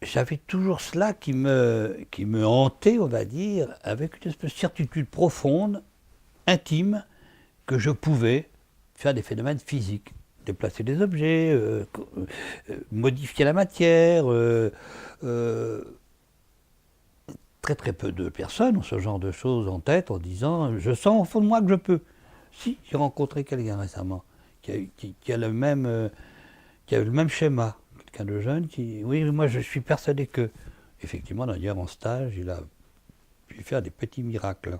j'avais toujours cela qui me hantait, on va dire, avec une espèce de certitude profonde, intime, que je pouvais faire des phénomènes physiques, déplacer des objets, modifier la matière. Euh, Très très peu de personnes ont ce genre de choses en tête en disant je sens au fond de moi que je peux. Si, j'ai rencontré quelqu'un récemment qui a le même, qui a le même schéma. Quelqu'un de jeune qui, oui, moi je suis persuadé que. Effectivement, d'ailleurs, en stage, il a pu faire des petits miracles.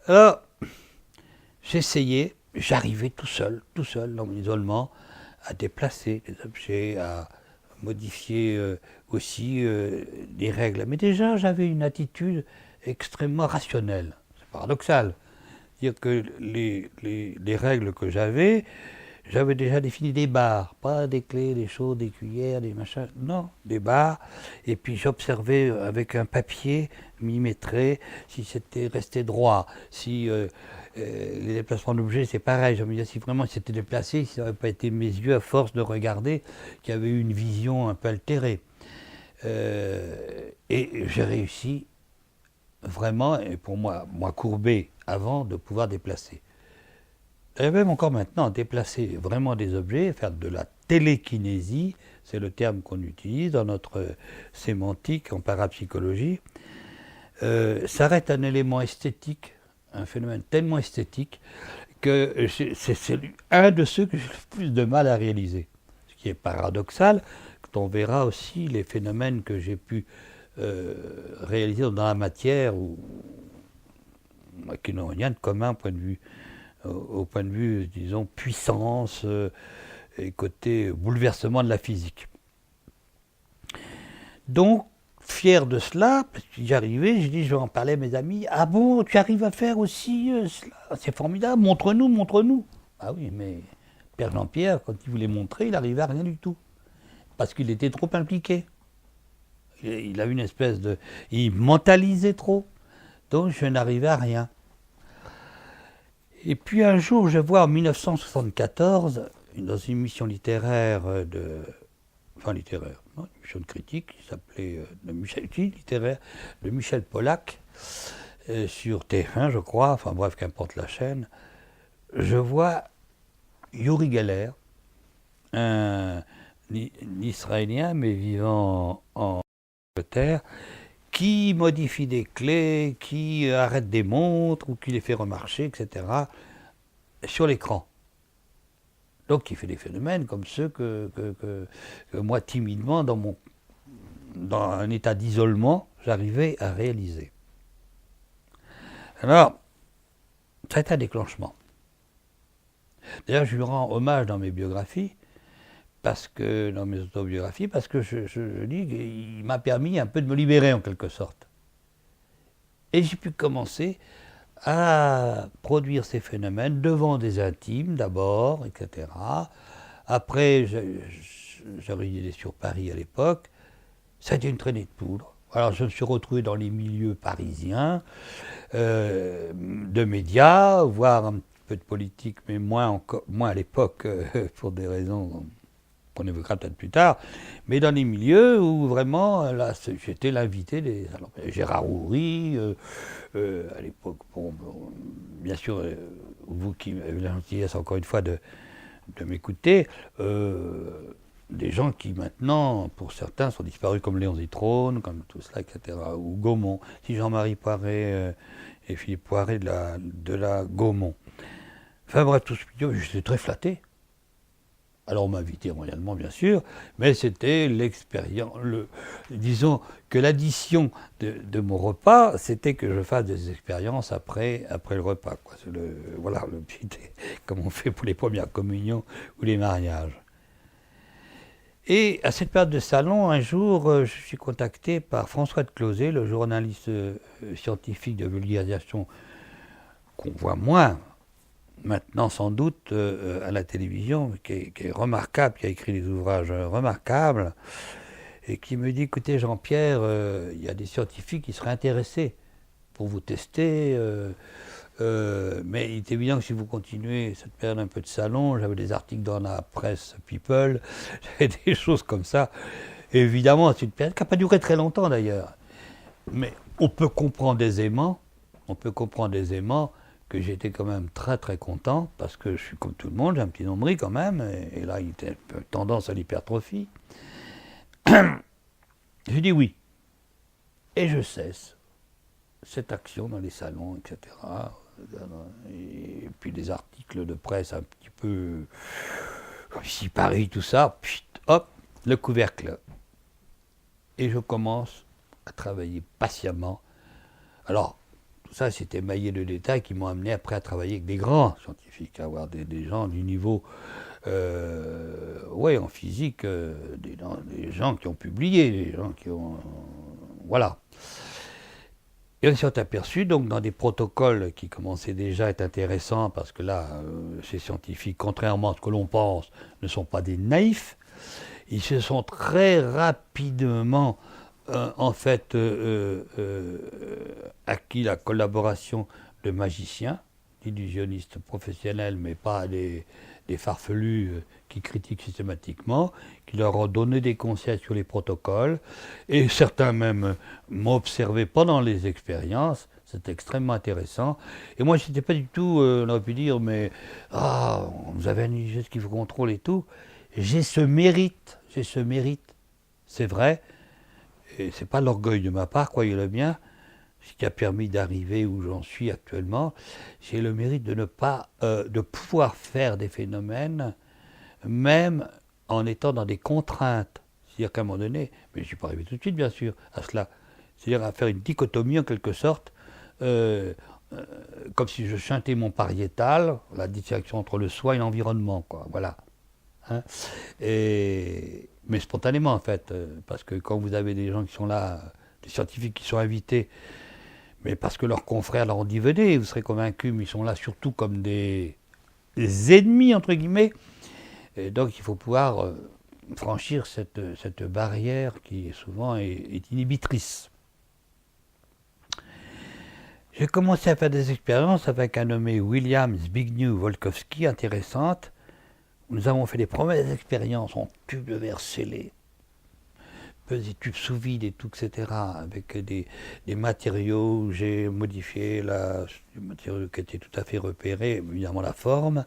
Alors, j'essayais, j'arrivais tout seul, dans mon isolement, à déplacer des objets, à modifier aussi des règles. Mais déjà, j'avais une attitude extrêmement rationnelle. C'est paradoxal. C'est-à-dire que les règles que j'avais déjà défini des barres, pas des clés, des choses, des cuillères, des machins, non, des barres. Et puis j'observais avec un papier millimétré si c'était resté droit, si les déplacements d'objets, c'est pareil. Je me disais si vraiment c'était déplacé, si ça n'aurait pas été mes yeux à force de regarder, qui avaient eu une vision un peu altérée. Et j'ai réussi vraiment, et pour moi courbé avant, de pouvoir déplacer. Et même encore maintenant, déplacer vraiment des objets, faire de la télékinésie, c'est le terme qu'on utilise dans notre sémantique en parapsychologie, ça reste un élément esthétique, un phénomène tellement esthétique que c'est un de ceux que j'ai le plus de mal à réaliser. Ce qui est paradoxal, quand on verra aussi les phénomènes que j'ai pu réaliser dans la matière, qui n'ont rien de commun au point de vue, disons, puissance et côté bouleversement de la physique. Donc, fier de cela, parce que j'y arrivais, j'ai dit, je vais en parler à mes amis. Ah bon, tu arrives à faire aussi cela? C'est formidable, montre-nous, montre-nous. Ah oui, mais Père Jean-Pierre, quand il voulait montrer, il n'arrivait à rien du tout. Parce qu'il était trop impliqué. Il a une espèce de... Il mentalisait trop. Donc, je n'arrivais à rien. Et puis un jour, je vois en 1974, dans une émission littéraire non, une émission de critique qui s'appelait littéraire de Michel Pollack, sur TF1, je crois, enfin bref, qu'importe la chaîne, je vois Yuri Geller, un Israélien, mais vivant en Angleterre, qui modifie des clés, qui arrête des montres ou qui les fait remarcher, etc., sur l'écran. Donc il fait des phénomènes comme ceux que moi, timidement, dans un état d'isolement, j'arrivais à réaliser. Alors, ça a été un déclenchement. D'ailleurs, je lui rends hommage dans mes biographies, dans mes autobiographies, parce que je dis qu'il m'a permis un peu de me libérer en quelque sorte. Et j'ai pu commencer à produire ces phénomènes devant des intimes d'abord, etc. Après, j'ai résidé sur Paris à l'époque. Ça a été une traînée de poudre. Alors je me suis retrouvé dans les milieux parisiens, de médias, voire un peu de politique, mais moins à l'époque, pour des raisons qu'on évoquera peut-être plus tard, mais dans les milieux où vraiment, là, j'étais l'invité des... Alors, Gérard Houry, à l'époque, bien sûr, vous qui avez la gentillesse encore une fois de m'écouter, des gens qui maintenant, pour certains, sont disparus comme Léon Zitrone, comme tout cela, etc., ou Gaumont, si Jean-Marie Poiret et Philippe Poiret de la Gaumont. Enfin bref, tout ce milieu, j'étais très flatté. Alors on m'a invité royalement, bien sûr, mais c'était l'expérience. Disons que l'addition de mon repas, c'était que je fasse des expériences après le repas. Quoi. Voilà, comme on fait pour les premières communions ou les mariages. Et à cette période de salon, un jour, je suis contacté par François de Closet, le journaliste scientifique de vulgarisation qu'on voit moins maintenant sans doute à la télévision, qui est remarquable, qui a écrit des ouvrages remarquables, et qui me dit, écoutez Jean-Pierre, il y a des scientifiques qui seraient intéressés pour vous tester, mais il est évident que si vous continuez cette période un peu de salon, j'avais des articles dans la presse People, j'avais des choses comme ça, Et évidemment, c'est une période qui n'a pas duré très longtemps d'ailleurs. Mais on peut comprendre aisément que j'étais quand même très très content, parce que je suis comme tout le monde, j'ai un petit nombril quand même, et là il était tendance à l'hypertrophie. J'ai dit oui. Et je cesse cette action dans les salons, etc. Et puis des articles de presse un petit peu, comme ici Paris, tout ça, puis, hop, le couvercle. Et je commence à travailler patiemment. Alors, tout ça, c'était émaillé de détails qui m'ont amené après à travailler avec des grands scientifiques, à avoir des gens du niveau, en physique, des gens qui ont publié, des gens qui ont... voilà. Et on s'est aperçu, donc, dans des protocoles qui commençaient déjà à être intéressants, parce que là, ces scientifiques, contrairement à ce que l'on pense, ne sont pas des naïfs. Ils se sont très rapidement, acquis la collaboration de magiciens, d'illusionnistes professionnels, mais pas des farfelus qui critiquent systématiquement, qui leur ont donné des conseils sur les protocoles, et certains même m'ont observé pendant les expériences. C'était extrêmement intéressant. Et moi, je n'étais pas du tout, on aurait pu dire, mais vous avez un illusionniste qu'il faut contrôler et tout. J'ai ce mérite, c'est vrai, et c'est pas l'orgueil de ma part, croyez-le bien, ce qui a permis d'arriver où j'en suis actuellement. J'ai le mérite de ne pas, de pouvoir faire des phénomènes, même en étant dans des contraintes. C'est-à-dire qu'à un moment donné, mais je ne suis pas arrivé tout de suite, bien sûr, à cela. C'est-à-dire à faire une dichotomie en quelque sorte, comme si je chantais mon pariétal, la distinction entre le soi et l'environnement, quoi. Voilà. Hein, mais spontanément en fait, parce que quand vous avez des gens qui sont là, des scientifiques qui sont invités, mais parce que leurs confrères leur ont dit venez, vous serez convaincus, mais ils sont là surtout comme des ennemis entre guillemets, et donc il faut pouvoir franchir cette barrière qui souvent est inhibitrice. J'ai commencé à faire des expériences avec un nommé William Zbigniew Wolkowski, intéressante. Nous avons fait des premières expériences en tubes de verre scellés, des tubes sous vide et tout, etc., avec des matériaux où j'ai modifié des matériaux qui étaient tout à fait repérés, évidemment la forme.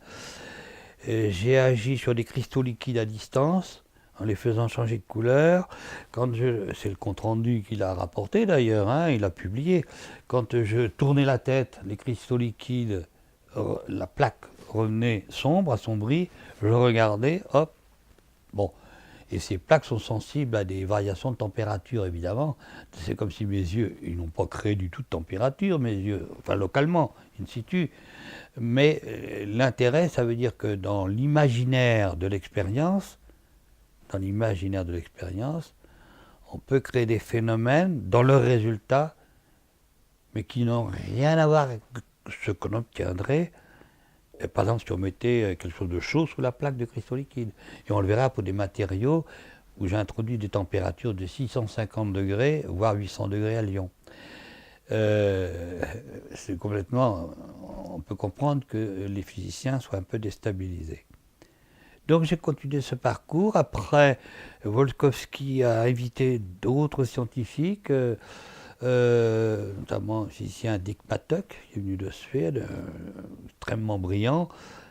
J'ai agi sur des cristaux liquides à distance, en les faisant changer de couleur. C'est le compte-rendu qu'il a rapporté d'ailleurs, hein, il a publié. Quand je tournais la tête, les cristaux liquides, la plaque revenait sombre, assombrie, je regardais, hop, bon. Et ces plaques sont sensibles à des variations de température, évidemment. C'est comme si mes yeux, ils n'ont pas créé du tout de température, mes yeux, enfin localement, in situ. Mais l'intérêt, ça veut dire que dans l'imaginaire de l'expérience, on peut créer des phénomènes dans leurs résultats, mais qui n'ont rien à voir avec ce qu'on obtiendrait. Par exemple, si on mettait quelque chose de chaud sous la plaque de cristaux liquides, et on le verra pour des matériaux où j'ai introduit des températures de 650 degrés, voire 800 degrés à Lyon. C'est complètement... On peut comprendre que les physiciens soient un peu déstabilisés. Donc j'ai continué ce parcours. Après, Wolkowski a invité d'autres scientifiques, notamment le physicien Dick Mattock, qui est venu de Suède, extrêmement brillant,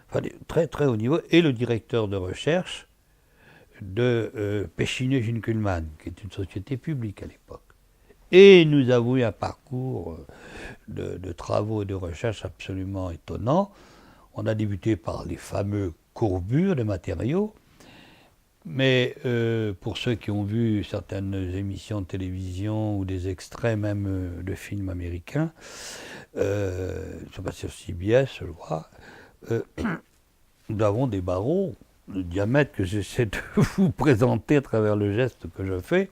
enfin, très très haut niveau, et le directeur de recherche de Pechiney Junkulman, qui est une société publique à l'époque. Et nous avons eu un parcours de travaux et de recherche absolument étonnant. On a débuté par les fameux courbures de matériaux, mais pour ceux qui ont vu certaines émissions de télévision ou des extraits même de films américains, c'est passé sur CBS, je crois, nous avons des barreaux de diamètre que j'essaie de vous présenter à travers le geste que je fais,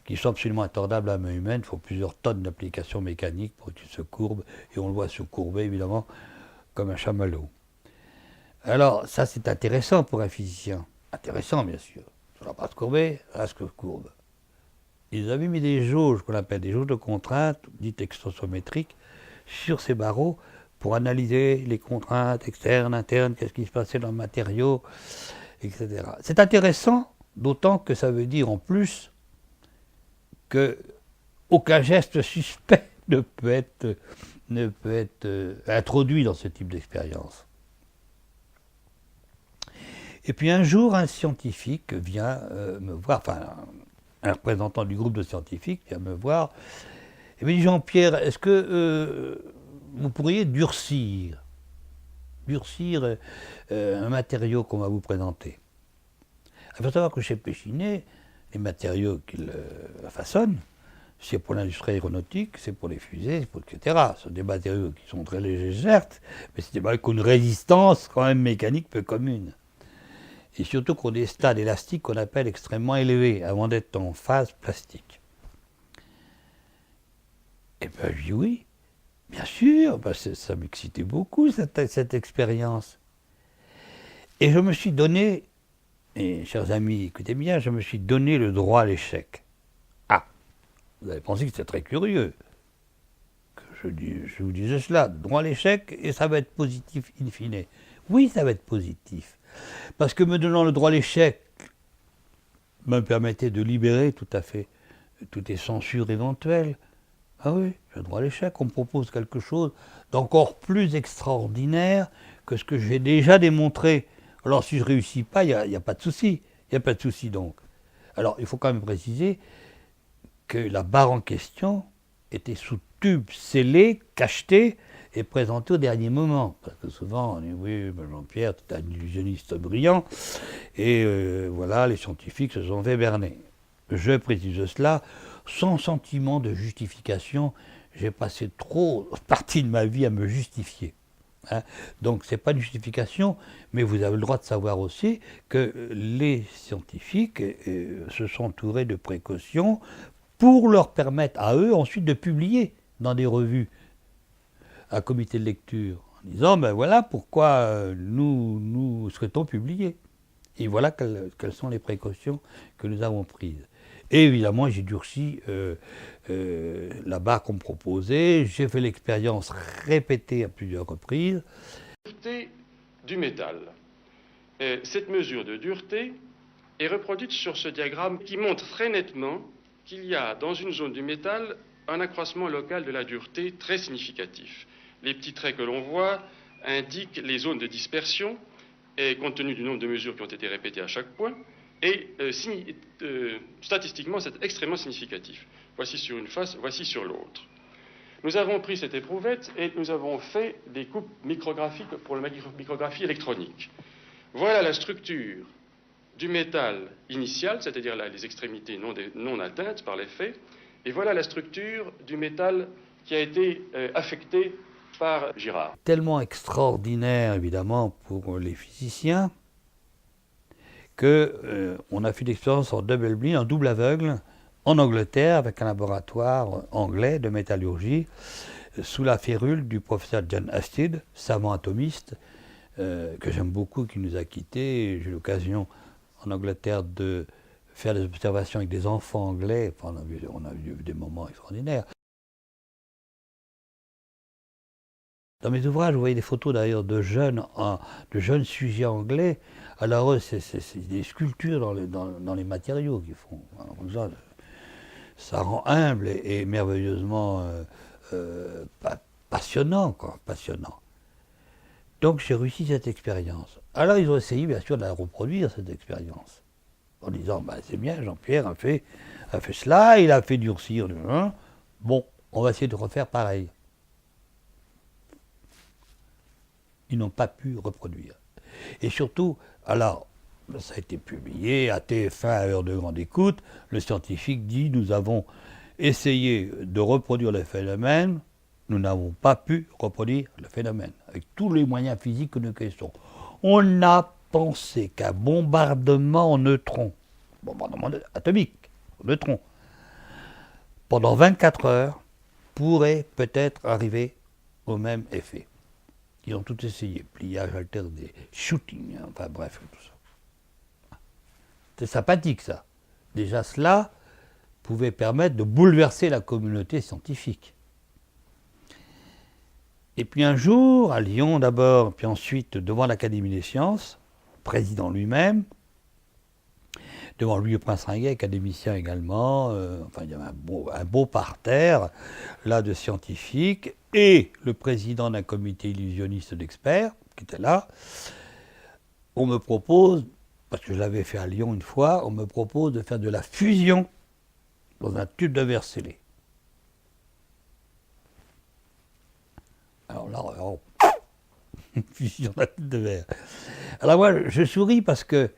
qui sont absolument attordables à la main humaine. Il faut plusieurs tonnes d'applications mécaniques pour qu'ils se courbent, et on le voit se courber évidemment comme un chamallow. Alors ça c'est intéressant pour un physicien, intéressant bien sûr, ça ne va pas se courber, ça se courbe. Ils avaient mis des jauges qu'on appelle des jauges de contrainte, dites extensométriques, sur ces barreaux pour analyser les contraintes externes, internes, qu'est-ce qui se passait dans le matériau, etc. C'est intéressant, D'autant que ça veut dire en plus qu'aucun geste suspect ne peut être introduit dans ce type d'expérience. Et puis un jour, un scientifique vient me voir, enfin un représentant du groupe de scientifiques vient me voir et me dit: Jean-Pierre, est-ce que vous pourriez durcir un matériau qu'on va vous présenter? Il faut savoir que chez Péchinet, les matériaux qu'ils façonnent, c'est pour l'industrie aéronautique, c'est pour les fusées, etc. Ce sont des matériaux qui sont très légers, certes, mais c'est des matériaux qui ont une résistance quand même mécanique peu commune. Et surtout qu'on a des stades élastiques qu'on appelle extrêmement élevés, avant d'être en phase plastique. Et bien, je dis oui, bien sûr, ça m'excitait beaucoup cette expérience. Et je me suis donné, et chers amis, écoutez bien, je me suis donné le droit à l'échec. Ah, vous avez pensé que c'était très curieux que je vous disais cela, droit à l'échec, et ça va être positif in fine. Oui, ça va être positif. Parce que me donnant le droit à l'échec me permettait de libérer tout à fait toutes les censures éventuelles. Ah oui, j'ai le droit à l'échec, on me propose quelque chose d'encore plus extraordinaire que ce que j'ai déjà démontré. Alors si je ne réussis pas, il n'y a pas de souci. Il n'y a pas de souci donc. Alors il faut quand même préciser que la barre en question était sous tube scellé, cacheté et présenté au dernier moment. Parce que souvent on dit oui, Jean-Pierre, tu es un illusionniste brillant, et voilà, les scientifiques se sont fait berner. Je précise cela sans sentiment de justification. J'ai passé trop partie de ma vie à me justifier. Hein. Donc ce n'est pas une justification, mais vous avez le droit de savoir aussi que les scientifiques se sont entourés de précautions pour leur permettre à eux ensuite de publier dans des revues à comité de lecture, en disant ben voilà pourquoi nous souhaitons publier. Et voilà quelles sont les précautions que nous avons prises. Et évidemment, j'ai durci la barre qu'on me proposait. J'ai fait l'expérience répétée à plusieurs reprises. Dureté du métal. Cette mesure de dureté est reproduite sur ce diagramme qui montre très nettement qu'il y a dans une zone du métal un accroissement local de la dureté très significatif. Les petits traits que l'on voit indiquent les zones de dispersion, et compte tenu du nombre de mesures qui ont été répétées à chaque point, et statistiquement, c'est extrêmement significatif. Voici sur une face, voici sur l'autre. Nous avons pris cette éprouvette et nous avons fait des coupes micrographiques pour la micrographie électronique. Voilà la structure du métal initial, c'est-à-dire les extrémités non atteintes par l'effet, et voilà la structure du métal qui a été affecté par Girard. Tellement extraordinaire, évidemment, pour les physiciens, qu'on a fait l'expérience en double blind, en double aveugle, en Angleterre, avec un laboratoire anglais de métallurgie, sous la férule du professeur John Hastings, savant atomiste, que j'aime beaucoup, qui nous a quittés. J'ai eu l'occasion en Angleterre de faire des observations avec des enfants anglais. Enfin, on a vu des moments extraordinaires. Dans mes ouvrages, vous voyez des photos d'ailleurs de jeunes sujets anglais. Alors c'est des sculptures dans les matériaux qu'ils font. Alors, ça rend humble et merveilleusement passionnant, quoi, passionnant. Donc j'ai réussi cette expérience. Alors ils ont essayé bien sûr de la reproduire, cette expérience, en disant bah, c'est bien, Jean-Pierre a fait cela, il a fait durcir, bon, on va essayer de refaire pareil. Ils n'ont pas pu reproduire. Et surtout, alors, ça a été publié à TF1 à heure de grande écoute, le scientifique dit nous avons essayé de reproduire le phénomène, nous n'avons pas pu reproduire le phénomène, avec tous les moyens physiques que nous connaissons. On n'a pensé qu'un bombardement en neutrons, bombardement atomique, en neutrons, pendant 24 heures, pourrait peut-être arriver au même effet. Ils ont tout essayé, pliage alterné, shooting, enfin bref, tout ça. C'est sympathique ça. Déjà cela pouvait permettre de bouleverser la communauté scientifique. Et puis un jour, à Lyon d'abord, puis ensuite devant l'Académie des sciences, le président lui-même devant Louis Prince-Ringuet, académicien également, enfin il y avait un beau parterre, là, de scientifiques, et le président d'un comité illusionniste d'experts, qui était là. On me propose, parce que je l'avais fait à Lyon une fois, on me propose de faire de la fusion dans un tube de verre scellé. Alors là, fusion d'un tube de verre. Alors moi, je souris parce que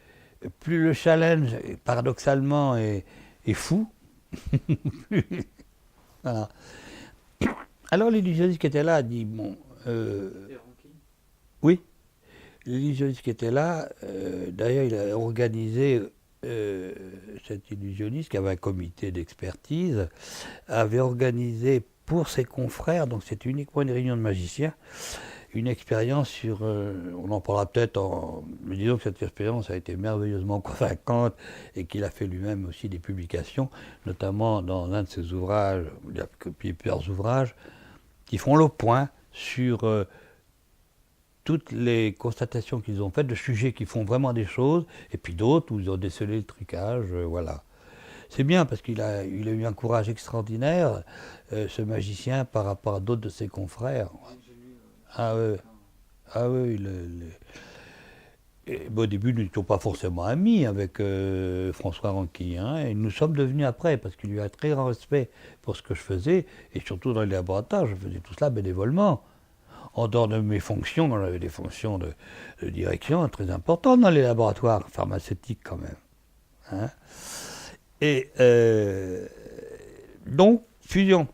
plus le challenge, paradoxalement, est fou, voilà. Alors l'illusionniste qui était là a dit, bon... oui, l'illusionniste qui était là, d'ailleurs il a organisé, cet illusionniste qui avait un comité d'expertise, avait organisé pour ses confrères, donc c'était uniquement une réunion de magiciens, une expérience sur, on en parlera peut-être, mais disons que cette expérience a été merveilleusement convaincante et qu'il a fait lui-même aussi des publications, notamment dans un de ses ouvrages, il a copié plusieurs ouvrages, qui font le point sur toutes les constatations qu'ils ont faites de sujets qui font vraiment des choses, et puis d'autres où ils ont décelé le trucage, voilà. C'est bien parce qu'il a eu un courage extraordinaire, ce magicien, par rapport à d'autres de ses confrères. Ah oui, au début, nous n'étions pas forcément amis avec François Ranqui, hein, et nous sommes devenus après, parce qu'il lui a un très grand respect pour ce que je faisais, et surtout dans les laboratoires, je faisais tout cela bénévolement. En dehors de mes fonctions, on avait des fonctions de direction très importantes dans les laboratoires pharmaceutiques quand même. Hein. Et donc, fusion.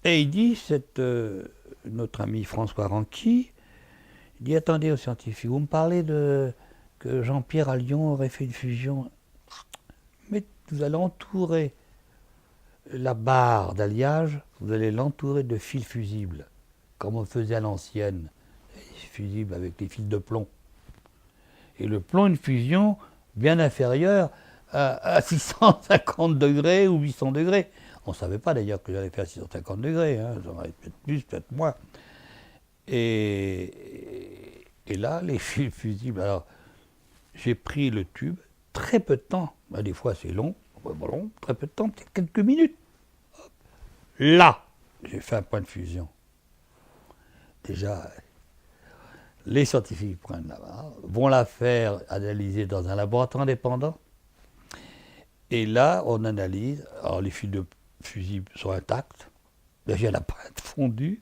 Et il dit, notre ami François Ranqui, il dit, attendez aux scientifiques, vous me parlez que Jean-Pierre à Lyon aurait fait une fusion. Mais vous allez entourer la barre d'alliage, vous allez l'entourer de fils fusibles, comme on faisait à l'ancienne, fusibles avec les fils de plomb. Et le plomb, une fusion bien inférieure à 650 degrés ou 800 degrés. On ne savait pas d'ailleurs que j'allais faire 650 degrés, hein, ça aurait peut-être plus, peut-être moins. Et là, les fils fusibles, alors j'ai pris le tube, très peu de temps, ben, des fois c'est long, très peu de temps, peut-être quelques minutes. Hop. Là, j'ai fait un point de fusion. Déjà, les scientifiques prennent la barre, vont la faire analyser dans un laboratoire indépendant. Et là, on analyse. Alors, les fils de fusibles sont intacts. Déjà, la pâte fondue.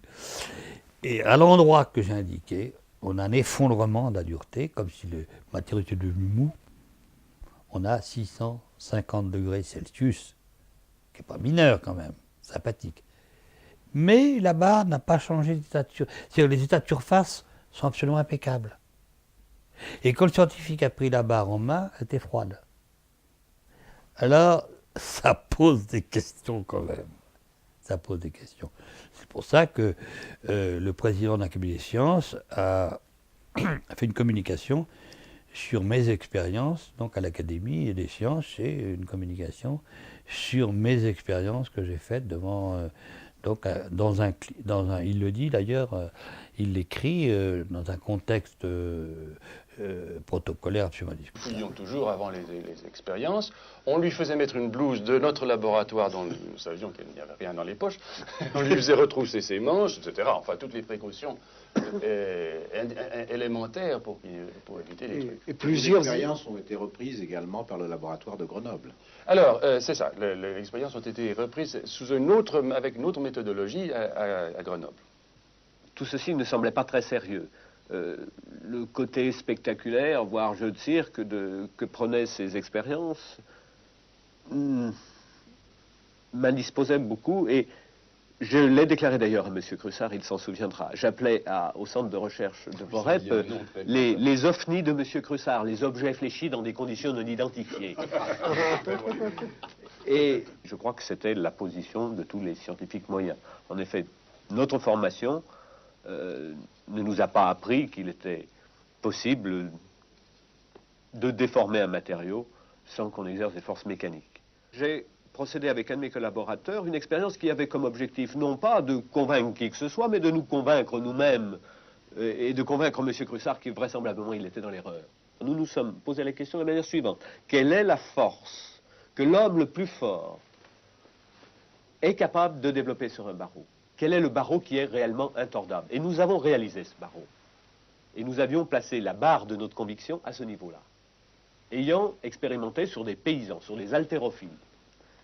Et à l'endroit que j'ai indiqué, on a un effondrement de la dureté, comme si le matériau était devenu mou. On a 650 degrés Celsius, qui n'est pas mineur quand même, sympathique. Mais la barre n'a pas changé d'état de surface. C'est-à-dire les états de surface sont absolument impeccables. Et quand le scientifique a pris la barre en main, elle était froide. Alors, ça pose des questions quand même. Ça pose des questions. C'est pour ça que le président de l'Académie des sciences a fait une communication sur mes expériences, donc à l'Académie des sciences, c'est une communication sur mes expériences que j'ai faites devant... donc, il le dit d'ailleurs, il l'écrit dans un contexte protocolaire absolument discutable. Nous fouillions toujours avant les expériences. On lui faisait mettre une blouse de notre laboratoire dont nous savions qu'il n'y avait rien dans les poches. On lui faisait retrousser ses manches, etc. Enfin, toutes les précautions élémentaires pour éviter les trucs. Et plusieurs expériences ont été reprises également par le laboratoire de Grenoble. Alors, c'est ça. Les expériences ont été reprises avec une autre méthodologie à Grenoble. Tout ceci ne semblait pas très sérieux. Le côté spectaculaire, voire jeu de cirque, que prenaient ces expériences, m'indisposait beaucoup. Et je l'ai déclaré d'ailleurs à M. Crussard, il s'en souviendra. J'appelais au centre de recherche de Vorep les ovnis de M. Crussard, les objets fléchis dans des conditions non identifiées. Et je crois que c'était la position de tous les scientifiques moyens. En effet, notre formation ne nous a pas appris qu'il était possible de déformer un matériau sans qu'on exerce des forces mécaniques. J'ai procédé avec un de mes collaborateurs une expérience qui avait comme objectif non pas de convaincre qui que ce soit, mais de nous convaincre nous-mêmes et de convaincre M. Crussard qui vraisemblablement il était dans l'erreur. Nous nous sommes posé la question de la manière suivante. Quelle est la force que l'homme le plus fort est capable de développer sur un barreau. Quel est le barreau qui est réellement intordable? Et nous avons réalisé ce barreau. Et nous avions placé la barre de notre conviction à ce niveau-là, ayant expérimenté sur des paysans, sur des haltérophiles.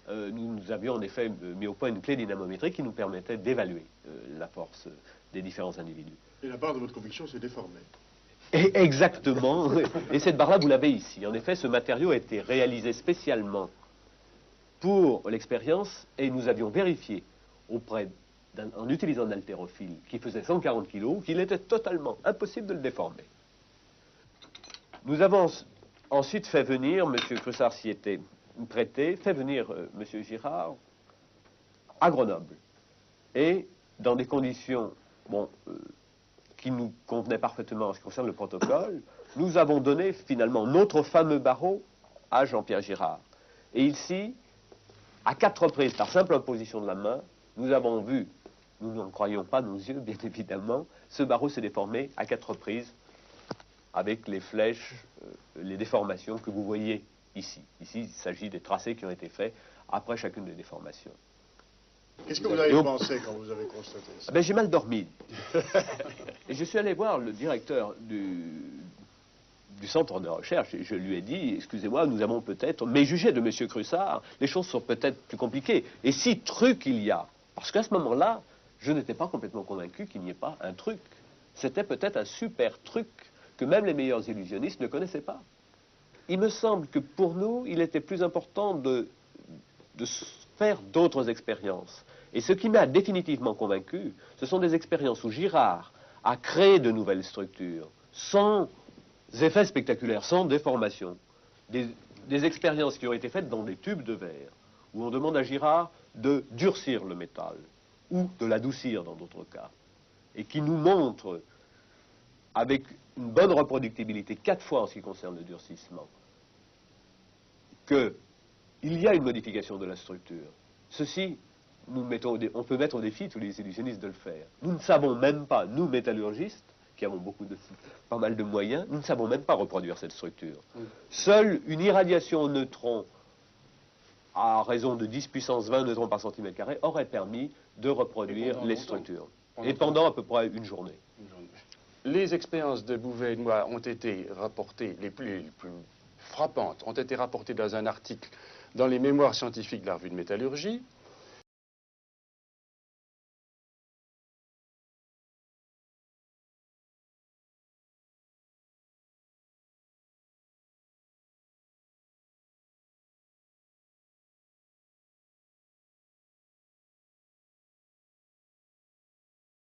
Nous avions en effet mis au point une clé dynamométrique qui nous permettait d'évaluer la force des différents individus. Et la barre de votre conviction s'est déformée. Et exactement. Et cette barre-là, vous l'avez ici. En effet, ce matériau a été réalisé spécialement pour l'expérience et nous avions vérifié en utilisant un haltérophile qui faisait 140 kg qu'il était totalement impossible de le déformer. Nous avons ensuite fait venir, M. Crussard s'y était prêté, fait venir M. Girard à Grenoble. Et dans des conditions qui nous convenaient parfaitement en ce qui concerne le protocole, nous avons donné finalement notre fameux barreau à Jean-Pierre Girard. Et ici, à 4 reprises, par simple imposition de la main, nous avons vu, nous n'en croyons pas nos yeux, bien évidemment, ce barreau s'est déformé à 4 reprises avec les flèches, les déformations que vous voyez ici. Ici, il s'agit des tracés qui ont été faits après chacune des déformations. Qu'est-ce que vous avez pensé quand vous avez constaté ça? Ben, j'ai mal dormi. Et je suis allé voir le directeur du centre de recherche et je lui ai dit, excusez-moi, nous avons peut-être, mais jugé de M. Crussard, les choses sont peut-être plus compliquées. Et si truc il y a, parce qu'à ce moment-là, je n'étais pas complètement convaincu qu'il n'y ait pas un truc. C'était peut-être un super truc que même les meilleurs illusionnistes ne connaissaient pas. Il me semble que pour nous, il était plus important de faire d'autres expériences. Et ce qui m'a définitivement convaincu, ce sont des expériences où Girard a créé de nouvelles structures, sans effets spectaculaires, sans déformation. Des expériences qui ont été faites dans des tubes de verre, où on demande à Girard de durcir le métal, ou de l'adoucir dans d'autres cas, et qui nous montrent, avec une bonne reproductibilité, 4 fois en ce qui concerne le durcissement, qu'il y a une modification de la structure. Ceci, on peut mettre au défi tous les illusionnistes de le faire. Nous ne savons même pas, nous métallurgistes, qui avons pas mal de moyens, nous ne savons même pas reproduire cette structure. Seule une irradiation au neutron à raison de 10 puissance 20 neutrons par centimètre carré aurait permis de reproduire les structures. Et pendant à peu près une journée. Les expériences de Bouvet et de moi ont été rapportées, les plus frappantes, ont été rapportées dans un article dans les mémoires scientifiques de la revue de métallurgie.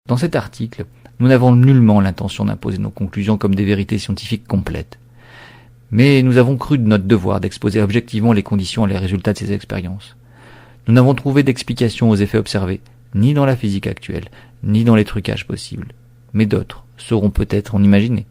Dans cet article, nous n'avons nullement l'intention d'imposer nos conclusions comme des vérités scientifiques complètes. Mais nous avons cru de notre devoir d'exposer objectivement les conditions et les résultats de ces expériences. Nous n'avons trouvé d'explication aux effets observés, ni dans la physique actuelle, ni dans les trucages possibles. Mais d'autres sauront peut-être en imaginer.